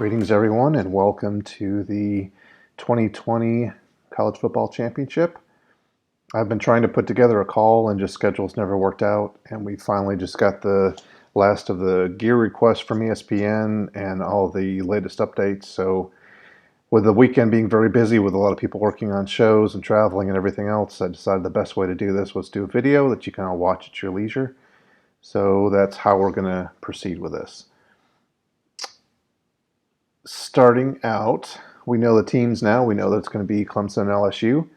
Greetings, everyone, and welcome to the 2020 College Football Championship. I've been trying to put together a call and just schedules never worked out, and we finally just got the last of the gear requests from ESPN and all the latest updates. So with the weekend being very busy with a lot of people working on shows and traveling and everything else, I decided the best way to do this was do a video that you can all watch at your leisure. So that's how we're going to proceed with this. Starting out, we know the teams now. We know that it's going to be Clemson and LSU,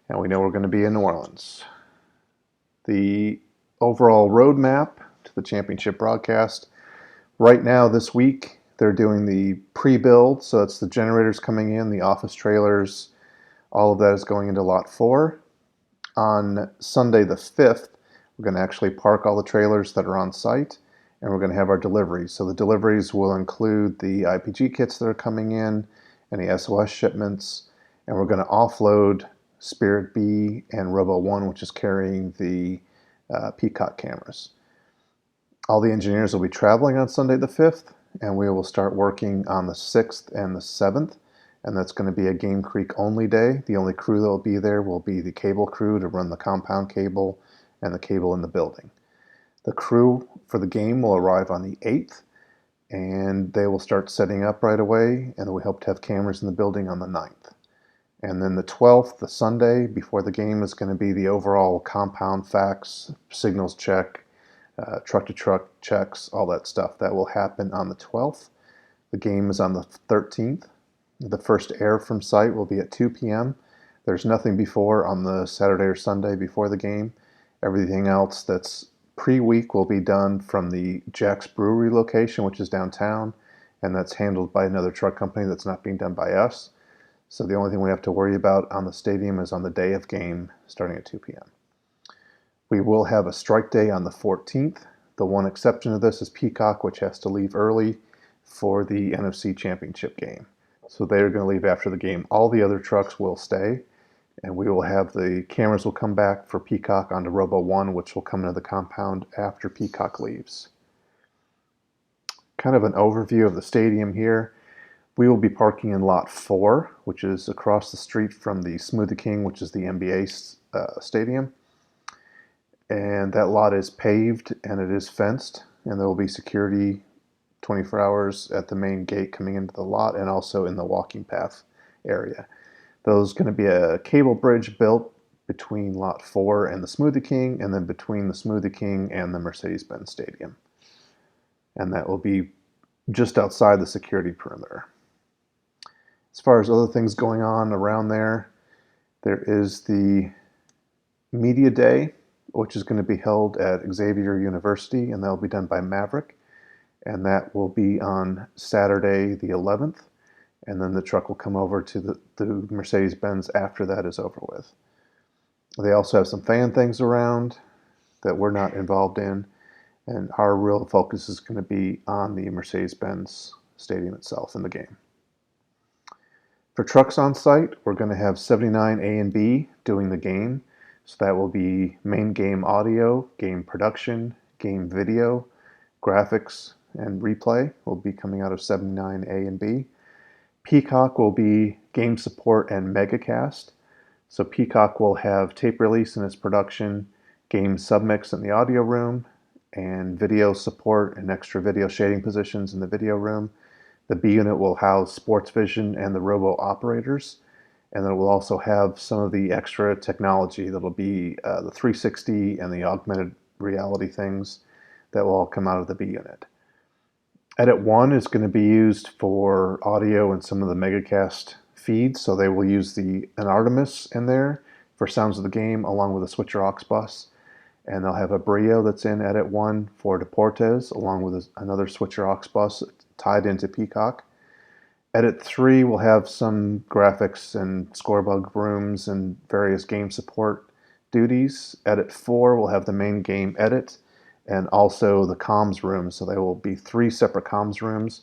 and we know we're going to be in New Orleans. The overall roadmap to the championship broadcast. Right now, this week, they're doing the pre-build, so it's the generators coming in, the office trailers, all of that is going into Lot 4. On Sunday the 5th, we're going to actually park all the trailers that are on site, and we're going to have our deliveries. So the deliveries will include the IPG kits that are coming in, and the SOS shipments, and we're going to offload Spirit B and Robo One, which is carrying the Peacock cameras. All the engineers will be traveling on Sunday the 5th, and we will start working on the 6th and the 7th, and that's going to be a Game Creek only day. The only crew that will be there will be the cable crew to run the compound cable and the cable in the building. The crew for the game will arrive on the 8th, and they will start setting up right away, and we hope to have cameras in the building on the 9th. And then the 12th, the Sunday before the game, is going to be the overall compound fax, signals check, truck-to-truck checks, all that stuff. That will happen on the 12th. The game is on the 13th. The first air from site will be at 2 p.m. There's nothing before on the Saturday or Sunday before the game. Everything else that's pre-week will be done from the Jack's Brewery location, which is downtown, and that's handled by another truck company that's not being done by us. So the only thing we have to worry about on the stadium is on the day of game, starting at 2 p.m. We will have a strike day on the 14th. The one exception to this is Peacock, which has to leave early for the NFC Championship game. So they're going to leave after the game. All the other trucks will stay, and we will have the cameras will come back for Peacock onto Robo One, which will come into the compound after Peacock leaves. Kind of an overview of the stadium here. We will be parking in Lot 4, which is across the street from the Smoothie King, which is the NBA stadium. And that lot is paved and it is fenced, and there will be security 24 hours at the main gate coming into the lot and also in the walking path area. There's going to be a cable bridge built between Lot 4 and the Smoothie King, and then between the Smoothie King and the Mercedes-Benz Stadium. And that will be just outside the security perimeter. As far as other things going on around there, there is the Media Day, which is going to be held at Xavier University, and that will be done by Maverick. And that will be on Saturday the 11th. And then the truck will come over to the Mercedes-Benz after that is over with. They also have some fan things around that we're not involved in. And our real focus is going to be on the Mercedes-Benz stadium itself in the game. For trucks on site, we're going to have 79 A and B doing the game. So that will be main game audio, game production, game video, graphics, and replay will be coming out of 79 A and B. Peacock will be game support and megacast. So Peacock will have tape release in its production, game submix in the audio room, and video support and extra video shading positions in the video room. The B unit will house Sports Vision and the Robo operators. And then it will also have some of the extra technology that'll be the 360 and the augmented reality things that will all come out of the B unit. Edit 1 is going to be used for audio and some of the megacast feeds, so they will use an Artemis in there for sounds of the game along with a switcher aux bus. And they'll have a Brio that's in Edit 1 for Deportes along with another switcher aux bus tied into Peacock. Edit 3 will have some graphics and scorebug rooms and various game support duties. Edit 4 will have the main game edit and also the comms room. So there will be 3 separate comms rooms,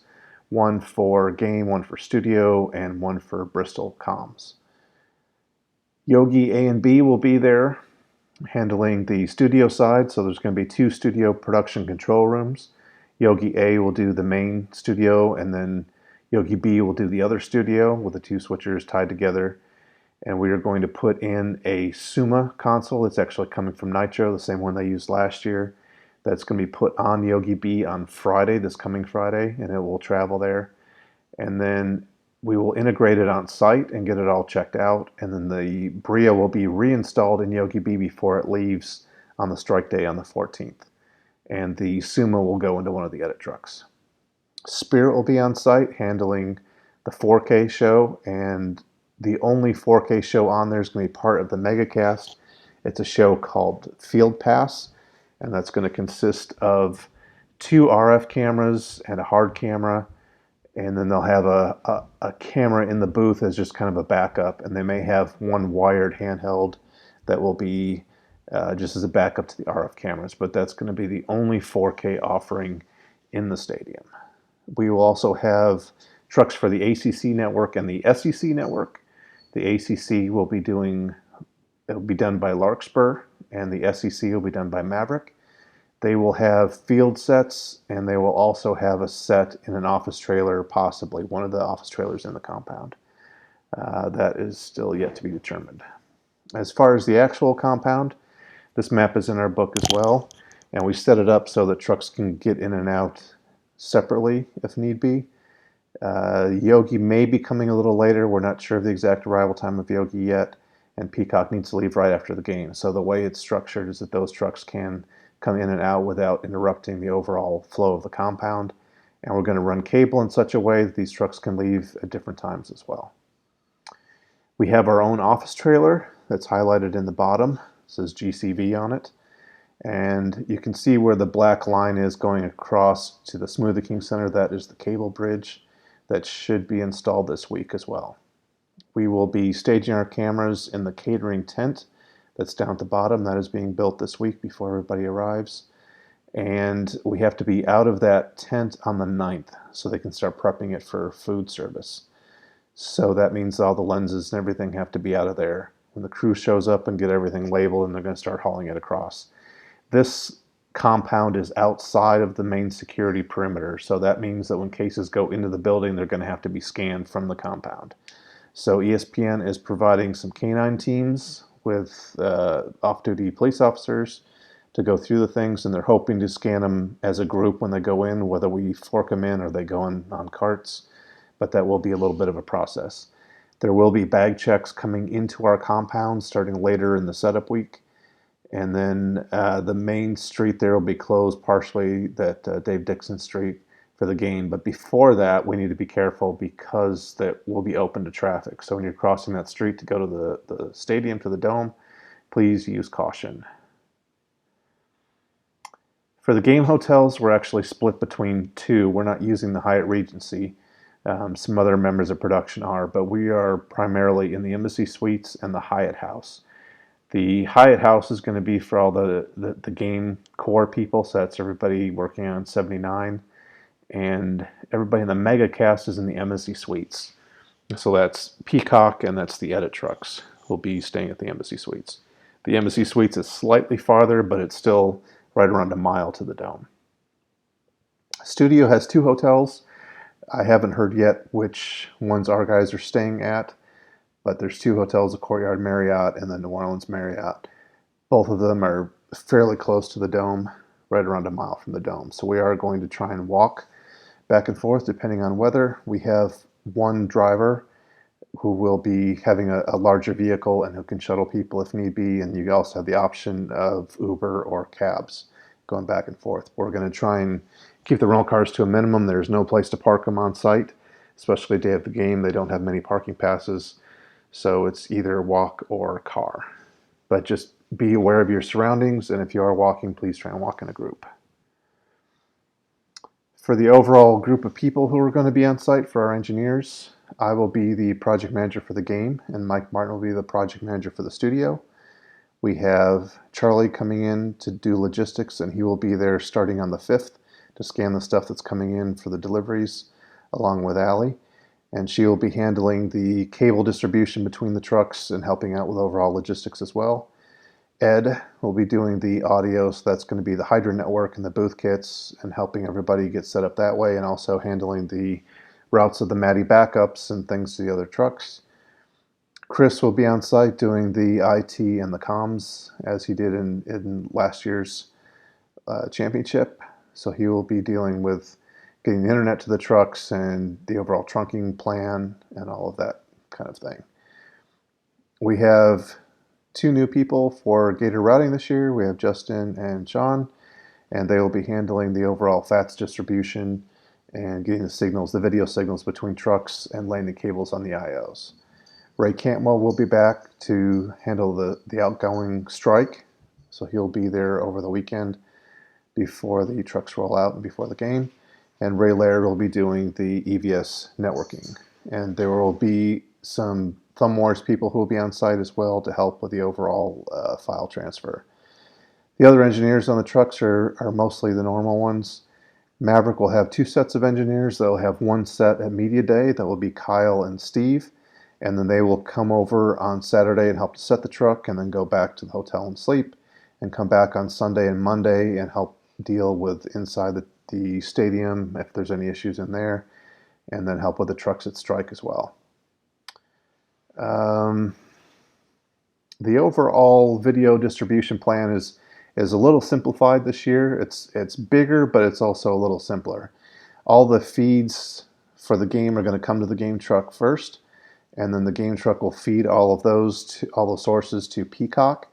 one for game, one for studio, and one for Bristol comms. Yogi A and B will be there handling the studio side. So there's going to be 2 studio production control rooms. Yogi A will do the main studio, and then Yogi B will do the other studio with the two switchers tied together. And we are going to put in a Suma console. It's actually coming from Nitro, the same one they used last year. That's going to be put on Yogi B on Friday, this coming Friday, and it will travel there. And then we will integrate it on site and get it all checked out. And then the Bria will be reinstalled in Yogi B before it leaves on the strike day on the 14th. And the Suma will go into one of the edit trucks. Spirit will be on site handling the 4K show, and the only 4K show on there is going to be part of the MegaCast. It's a show called Field Pass, and that's going to consist of 2 RF cameras and a hard camera, and then they'll have a camera in the booth as just kind of a backup, and they may have one wired handheld that will be just as a backup to the RF cameras, but that's going to be the only 4K offering in the stadium. We will also have trucks for the ACC network and the SEC network. The ACC will be it'll be done by Larkspur, and the SEC will be done by Maverick. They will have field sets, and they will also have a set in an office trailer, possibly one of the office trailers in the compound. That is still yet to be determined. As far as the actual compound, this map is in our book as well, and we set it up so that trucks can get in and out separately if need be. Yogi may be coming a little later. We're not sure of the exact arrival time of Yogi yet, and Peacock needs to leave right after the game. So the way it's structured is that those trucks can come in and out without interrupting the overall flow of the compound. And we're going to run cable in such a way that these trucks can leave at different times as well. We have our own office trailer that's highlighted in the bottom. It says GCV on it. And you can see where the black line is going across to the Smoothie King Center. That is the cable bridge that should be installed this week as well. We will be staging our cameras in the catering tent that's down at the bottom. That is being built this week before everybody arrives. And we have to be out of that tent on the 9th so they can start prepping it for food service. So that means all the lenses and everything have to be out of there when the crew shows up and get everything labeled, and they're going to start hauling it across. This compound is outside of the main security perimeter, so that means that when cases go into the building, they're going to have to be scanned from the compound. So ESPN is providing some canine teams with off-duty police officers to go through the things, and they're hoping to scan them as a group when they go in, whether we fork them in or they go in on carts, but that will be a little bit of a process. There will be bag checks coming into our compound starting later in the setup week. And then the main street there will be closed partially, that Dave Dixon Street, for the game. But before that, we need to be careful because that will be open to traffic. So when you're crossing that street to go to the stadium, to the dome, please use caution. For the game hotels, we're actually split between 2. We're not using the Hyatt Regency. Some other members of production are, but we are primarily in the Embassy Suites and the Hyatt House. The Hyatt House is going to be for all the game core people, so that's everybody working on 79, and everybody in the MegaCast is in the Embassy Suites. So that's Peacock, and that's the edit trucks will be staying at the Embassy Suites. The Embassy Suites is slightly farther, but it's still right around a mile to the dome. Studio has 2 hotels. I haven't heard yet which ones our guys are staying at, but there's 2 hotels, the Courtyard Marriott and the New Orleans Marriott. Both of them are fairly close to the dome, right around a mile from the dome. So we are going to try and walk back and forth depending on weather. We have one driver who will be having a larger vehicle and who can shuttle people if need be, and you also have the option of Uber or cabs going back and forth. We're going to try and keep the rental cars to a minimum. There's no place to park them on site, especially the day of the game. They don't have many parking passes. So it's either walk or car. But just be aware of your surroundings, and if you are walking, please try and walk in a group. For the overall group of people who are going to be on site for our engineers, I will be the project manager for the game, and Mike Martin will be the project manager for the studio. We have Charlie coming in to do logistics, and he will be there starting on the 5th to scan the stuff that's coming in for the deliveries, along with Allie. And she will be handling the cable distribution between the trucks and helping out with overall logistics as well. Ed will be doing the audio, so that's going to be the Hydra network and the booth kits and helping everybody get set up that way, and also handling the routes of the Matty backups and things to the other trucks. Chris will be on site doing the IT and the comms as he did in last year's championship. So he will be dealing with getting the internet to the trucks and the overall trunking plan and all of that kind of thing. We have 2 new people for Gator routing this year. We have Justin and Sean, and they will be handling the overall FATS distribution and getting the signals, the video signals between trucks and laying the cables on the IOs. Ray Cantwell will be back to handle the outgoing strike, so he'll be there over the weekend before the trucks roll out and before the game. And Ray Laird will be doing the EVS networking. And there will be some Thumb Wars people who will be on site as well to help with the overall file transfer. The other engineers on the trucks are mostly the normal ones. Maverick will have 2 sets of engineers. They'll have 1 set at Media Day. That will be Kyle and Steve. And then they will come over on Saturday and help to set the truck and then go back to the hotel and sleep and come back on Sunday and Monday and help deal with inside the stadium if there's any issues in there, and then help with the trucks at strike as well. The overall video distribution plan is a little simplified this year. It's bigger, but it's also a little simpler. All the feeds for the game are going to come to the game truck first, and then the game truck will feed all of those all the sources to Peacock,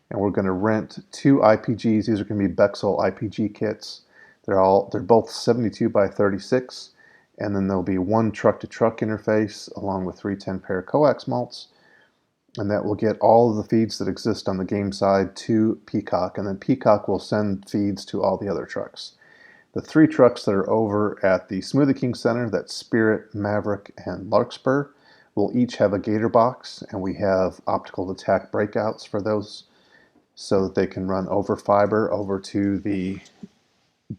and we're going to rent 2 IPGs. These are going to be Bexel IPG kits. They're both 72 by 36, and then there'll be 1 truck-to-truck interface along with 310 pair coax mults, and that will get all of the feeds that exist on the game side to Peacock, and then Peacock will send feeds to all the other trucks. The 3 trucks that are over at the Smoothie King Center, that's Spirit, Maverick, and Larkspur, will each have a Gator box, and we have optical attack breakouts for those so that they can run over fiber over to the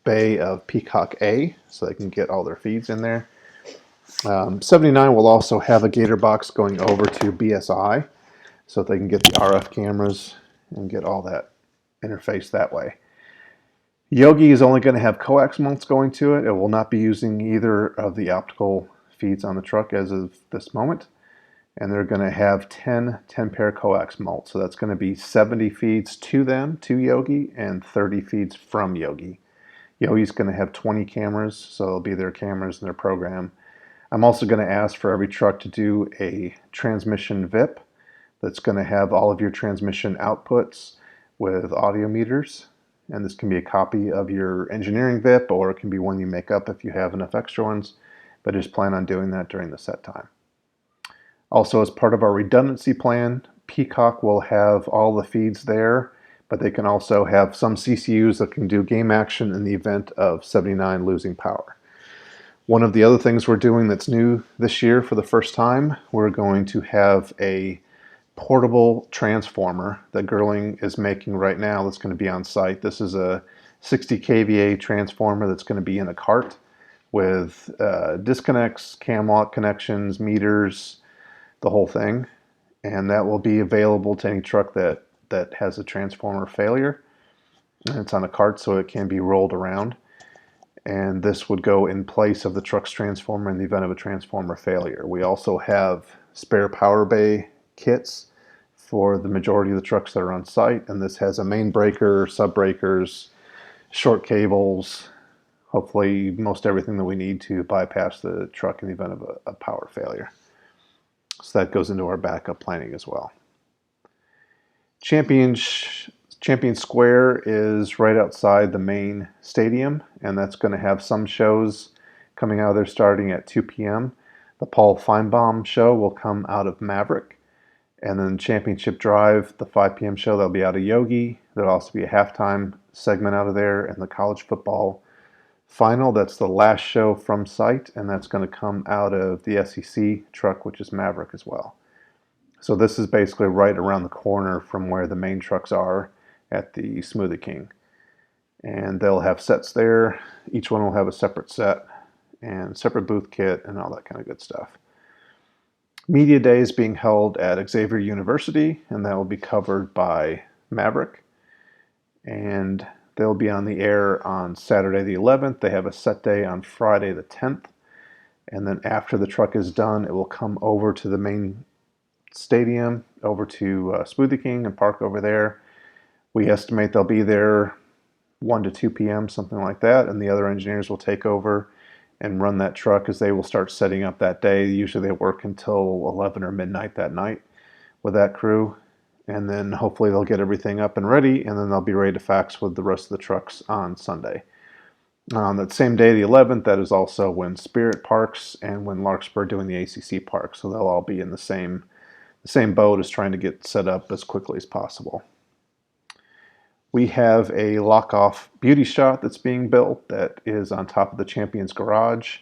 bay of Peacock A, so they can get all their feeds in there. 79 will also have a Gator box going over to BSI, so that they can get the RF cameras and get all that interface that way. Yogi is only going to have coax mults going to it. It will not be using either of the optical feeds on the truck as of this moment. And they're going to have 10 pair coax mults. So that's going to be 70 feeds to them, to Yogi, and 30 feeds from Yogi. Yogi's going to have 20 cameras, so it'll be their cameras and their program. I'm also going to ask for every truck to do a transmission VIP that's going to have all of your transmission outputs with audio meters. And this can be a copy of your engineering VIP, or it can be one you make up if you have enough extra ones, but just plan on doing that during the set time. Also, as part of our redundancy plan, Peacock will have all the feeds there, but they can also have some CCUs that can do game action in the event of 79 losing power. One of the other things we're doing that's new this year for the first time, we're going to have a portable transformer that Girling is making right now that's going to be on site. This is a 60 kVA transformer that's going to be in a cart with disconnects, cam lock connections, meters, the whole thing. And that will be available to any truck that has a transformer failure. And it's on a cart, so it can be rolled around. And this would go in place of the truck's transformer in the event of a transformer failure. We also have spare power bay kits for the majority of the trucks that are on site, and this has a main breaker, sub breakers, short cables, hopefully most everything that we need to bypass the truck in the event of a power failure. So that goes into our backup planning as well. Champion Square is right outside the main stadium, and that's going to have some shows coming out of there starting at 2 p.m. The Paul Feinbaum show will come out of Maverick, and then Championship Drive, the 5 p.m. show, that'll be out of Yogi. There'll also be a halftime segment out of there, and the college football final, that's the last show from site, and that's going to come out of the SEC truck, which is Maverick as well. So this is basically right around the corner from where the main trucks are at the Smoothie King. And they'll have sets there. Each one will have a separate set and separate booth kit and all that kind of good stuff. Media Day is being held at Xavier University, and that will be covered by Maverick. And they'll be on the air on Saturday the 11th. They have a set day on Friday the 10th. And then after the truck is done, it will come over to the main stadium, over to Smoothie King, and park over there. We estimate they'll be there 1 to 2 p.m., something like that, and the other engineers will take over and run that truck as they will start setting up that day. Usually they work until 11 or midnight that night with that crew, and then hopefully they'll get everything up and ready, and then they'll be ready to fax with the rest of the trucks on Sunday. On that same day, the 11th, that is also when Spirit parks and when Larkspur doing the ACC park, so they'll all be in the same boat as trying to get set up as quickly as possible. We have a lock-off beauty shot that's being built that is on top of the Champions Garage,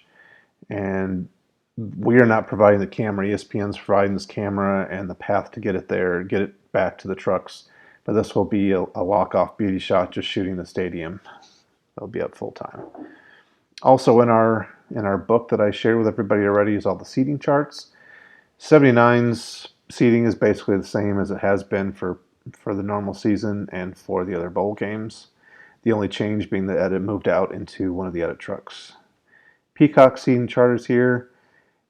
and we are not providing the camera. ESPN's providing this camera and the path to get it there, get it back to the trucks, but this will be a lock-off beauty shot just shooting the stadium. They'll be up full time. Also in our book that I shared with everybody already is all the seating charts. 79's seating is basically the same as it has been for the normal season and for the other bowl games. The only change being that Edit moved out into one of the Edit trucks. Peacock seating chart is here,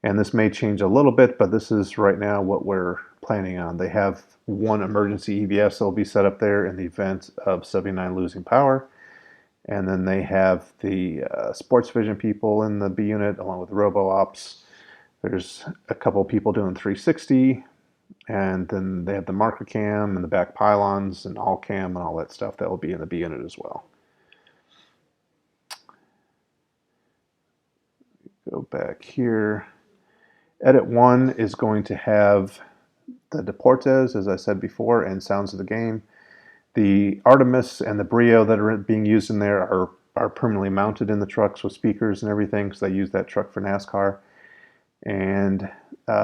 and this may change a little bit, but this is right now what we're planning on. They have one emergency EVS that will be set up there in the event of 79 losing power. And then they have the sports vision people in the B unit along with RoboOps. There's a couple of people doing 360, and then they have the marker cam and the back pylons and all cam and all that stuff that will be in the B unit as well. Go back here. Edit 1 is going to have the Deportes, as I said before, and Sounds of the Game. The Artemis and the Brio that are being used in there are permanently mounted in the trucks with speakers and everything, because they use that truck for NASCAR. And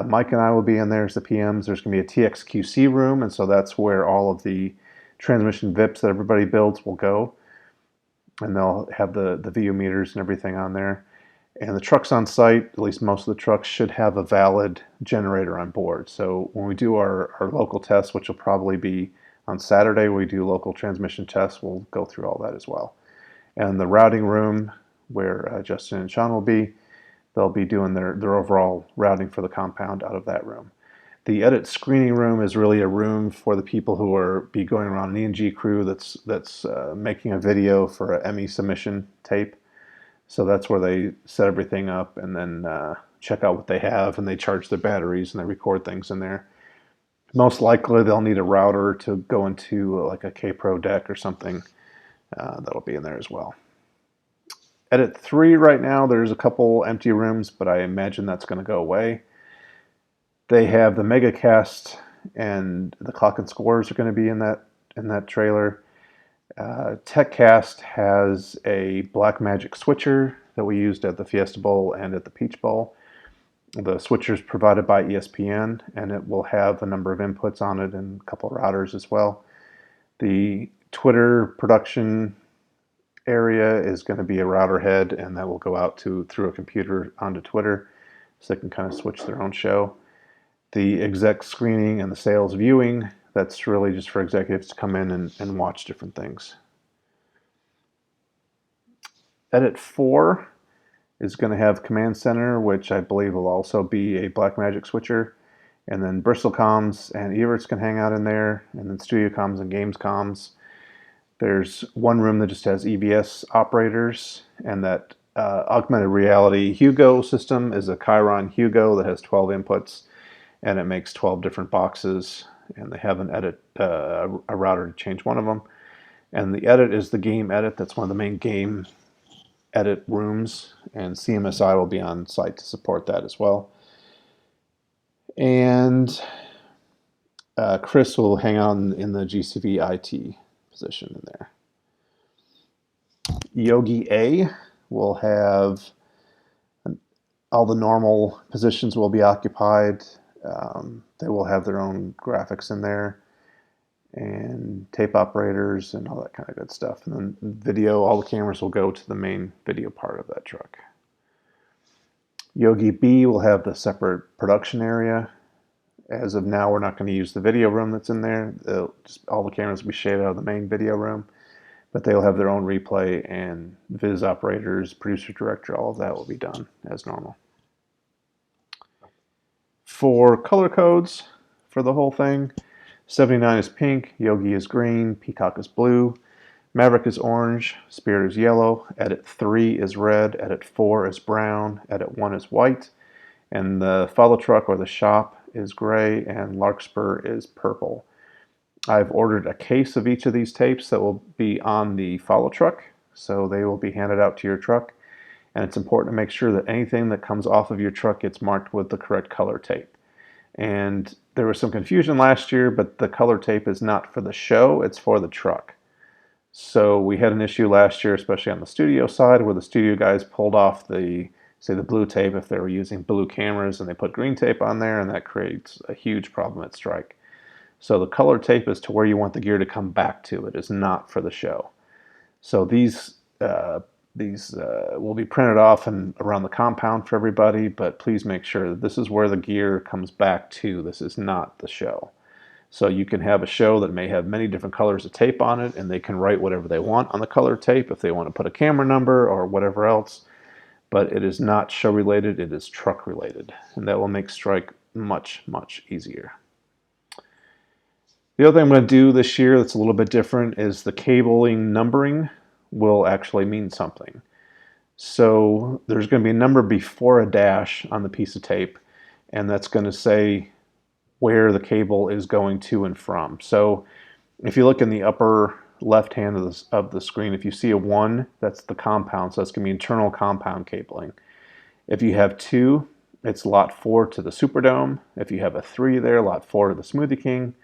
Mike and I will be in there as the PMs. There's going to be a TXQC room, and so that's where all of the transmission VIPs that everybody builds will go. And they'll have the VU meters and everything on there. And the trucks on site, at least most of the trucks, should have a valid generator on board. So when we do our local tests, which will probably be on Saturday, we do local transmission tests. We'll go through all that as well. And the routing room, where Justin and Sean will be, they'll be doing their overall routing for the compound out of that room. The edit screening room is really a room for the people who are be going around an E&G crew that's making a video for a ME submission tape. So that's where they set everything up and then check out what they have, and they charge their batteries and they record things in there. Most likely they'll need a router to go into like a K-Pro deck or something. That'll be in there as well. Edit 3 right now, there's a couple empty rooms, but I imagine that's going to go away. They have the MegaCast and the Clock and Scores are going to be in that trailer. TechCast has a Blackmagic switcher that we used at the Fiesta Bowl and at the Peach Bowl. The switcher is provided by ESPN, and it will have a number of inputs on it and a couple of routers as well. The Twitter production area is going to be a router head, and that will go out through a computer onto Twitter, so they can kind of switch their own show. The exec screening and the sales viewing, that's really just for executives to come in and watch different things. Edit 4 is going to have Command Center, which I believe will also be a Blackmagic switcher. And then Bristol Comms and Evertz can hang out in there, and then Studio Comms and Games Comms. There's one room that just has EVS operators, and that augmented reality Hugo system is a Chiron Hugo that has 12 inputs, and it makes 12 different boxes, and they have a router to change one of them. And the edit is the game edit. That's one of the main game edit rooms, and CMSI will be on site to support that as well. And Chris will hang on in the GCV IT position in there. Yogi A will have all the normal positions will be occupied. They will have their own graphics in there and tape operators and all that kind of good stuff. And then video, all the cameras will go to the main video part of that truck. Yogi B will have the separate production area. As of now, we're not going to use the video room that's in there. All the cameras will be shaded out of the main video room, but they'll have their own replay and viz operators, producer, director, all of that will be done as normal. For color codes for the whole thing, 79 is pink, Yogi is green, Peacock is blue, Maverick is orange, Spirit is yellow, Edit 3 is red, Edit 4 is brown, Edit 1 is white, and the follow truck or the shop is gray, and Larkspur is purple. I've ordered a case of each of these tapes that will be on the follow truck, so they will be handed out to your truck. And it's important to make sure that anything that comes off of your truck gets marked with the correct color tape. And there was some confusion last year, but the color tape is not for the show, it's for the truck. So we had an issue last year, especially on the studio side, where the studio guys pulled off the blue tape if they were using blue cameras, and they put green tape on there, and that creates a huge problem at Strike. So the color tape is to where you want the gear to come back to. It is not for the show. So these will be printed off and around the compound for everybody, but please make sure that this is where the gear comes back to. This is not the show. So you can have a show that may have many different colors of tape on it, and they can write whatever they want on the color tape if they want to put a camera number or whatever else, but it is not show related, it is truck related, and that will make Strike much, much easier. The other thing I'm going to do this year that's a little bit different is the cabling numbering will actually mean something. So there's going to be a number before a dash on the piece of tape, and that's going to say where the cable is going to and from. So if you look in the upper left hand of the screen, if you see a 1, that's the compound, so that's going to be internal compound cabling. If you have 2, it's lot 4 to the Superdome. If you have a 3 there, lot 4 to the Smoothie King.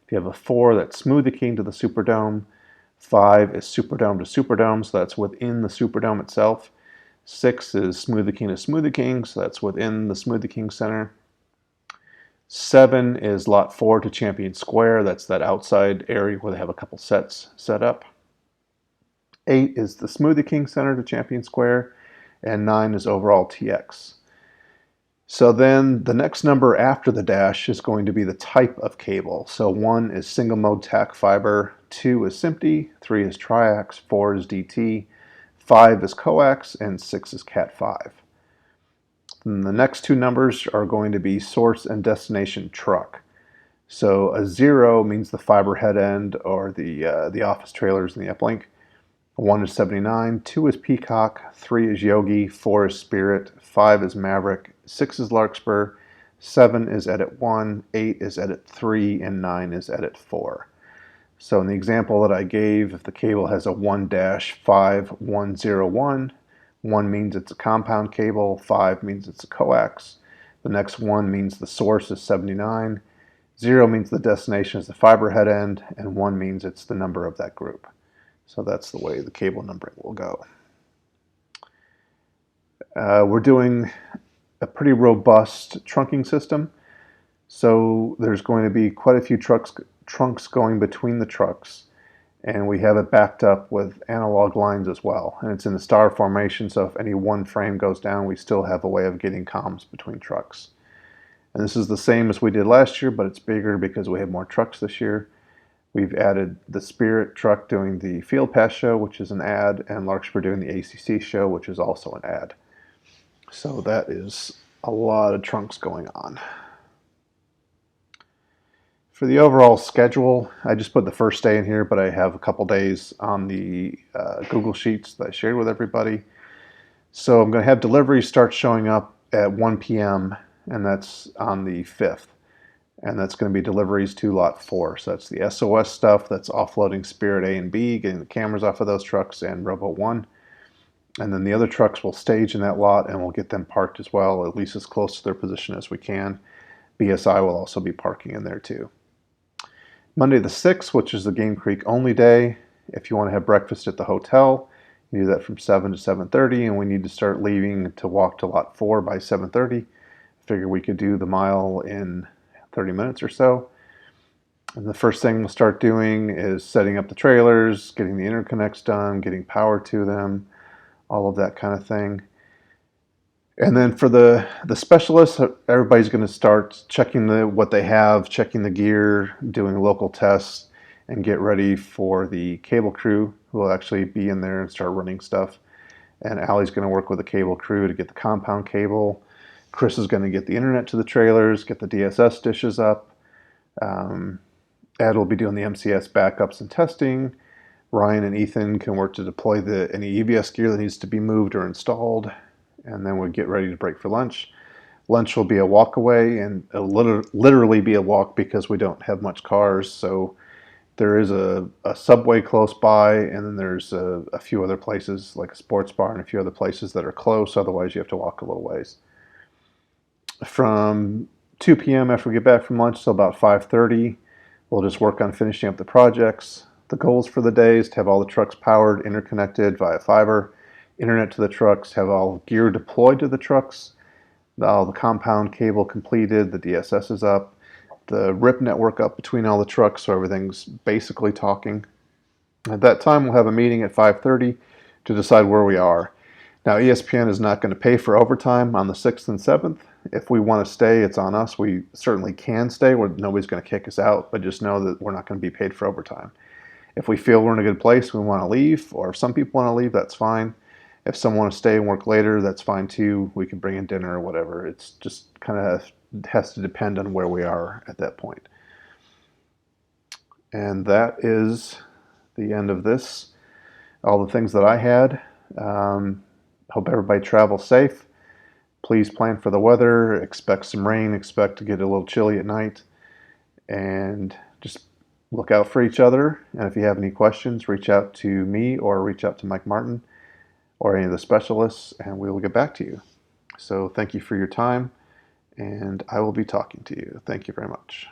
If you have a 4, that's Smoothie King to the Superdome. 5 is Superdome to Superdome, so that's within the Superdome itself. 6 is Smoothie King to Smoothie King, so that's within the Smoothie King Center. 7 is lot 4 to Champion Square, that's that outside area where they have a couple sets set up. 8 is the Smoothie King Center to Champion Square, and 9 is overall TX. So then the next number after the dash is going to be the type of cable. So 1 is single mode tack fiber, 2 is SMPTE, 3 is triax, 4 is DT, 5 is coax, and 6 is Cat5. And the next 2 numbers are going to be source and destination truck. So a 0 means the fiber head end or the office trailers and the uplink. 1 is 79, 2 is Peacock, 3 is Yogi, 4 is Spirit, 5 is Maverick, 6 is Larkspur, 7 is Edit 1, 8 is Edit 3, and 9 is Edit 4. So in the example that I gave, if the cable has a 1-5101, 1 means it's a compound cable, 5 means it's a coax, the next 1 means the source is 79, 0 means the destination is the fiber head end, and 1 means it's the number of that group. So that's the way the cable numbering will go. We're doing a pretty robust trunking system. So there's going to be quite a few trunks going between the trucks. And we have it backed up with analog lines as well. And it's in a star formation, so if any one frame goes down, we still have a way of getting comms between trucks. And this is the same as we did last year, but it's bigger because we have more trucks this year. We've added the Spirit truck doing the Field Pass show, which is an ad, and Larkspur doing the ACC show, which is also an ad. So that is a lot of trunks going on. For the overall schedule, I just put the first day in here, but I have a couple days on the Google Sheets that I shared with everybody. So I'm going to have deliveries start showing up at 1 p.m., and that's on the 5th. And that's going to be deliveries to lot 4. So that's the SOS stuff, that's offloading Spirit A and B, getting the cameras off of those trucks, and Robo 1. And then the other trucks will stage in that lot, and we'll get them parked as well, at least as close to their position as we can. BSI will also be parking in there too. Monday the 6th, which is the Game Creek only day, if you want to have breakfast at the hotel, you do that from 7 to 7:30, and we need to start leaving to walk to lot 4 by 7:30. Figure we could do the mile in 30 minutes or so. And the first thing we'll start doing is setting up the trailers, getting the interconnects done, getting power to them, all of that kind of thing. And then for the specialists, everybody's going to start checking what they have, checking the gear, doing local tests, and get ready for the cable crew who will actually be in there and start running stuff. And Allie's going to work with the cable crew to get the compound cable Chris is going to get the internet to the trailers, get the DSS dishes up. Ed will be doing the MCS backups and testing. Ryan and Ethan can work to deploy any EVS gear that needs to be moved or installed. And then we'll get ready to break for lunch. Lunch will be a walk away, and it'll literally be a walk because we don't have much cars. So there is a Subway close by, and then there's a few other places like a sports bar and a few other places that are close. Otherwise, you have to walk a little ways. From 2 p.m. after we get back from lunch till about 5:30, we'll just work on finishing up the projects. The goals for the day is to have all the trucks powered, interconnected via fiber, internet to the trucks, have all gear deployed to the trucks, all the compound cable completed, the DSS is up, the RIP network up between all the trucks so everything's basically talking. At that time, we'll have a meeting at 5:30 to decide where we are. Now, ESPN is not going to pay for overtime on the 6th and 7th. If we want to stay, it's on us. We certainly can stay. Nobody's going to kick us out, but just know that we're not going to be paid for overtime. If we feel we're in a good place, we want to leave, or if some people want to leave, that's fine. If some want to stay and work later, that's fine too. We can bring in dinner or whatever. It's just kind of has to depend on where we are at that point. And that is the end of this. All the things that I had. Hope everybody travels safe. Please plan for the weather. Expect some rain. Expect to get a little chilly at night. And just look out for each other. And if you have any questions, reach out to me or reach out to Mike Martin or any of the specialists, and we will get back to you. So thank you for your time, and I will be talking to you. Thank you very much.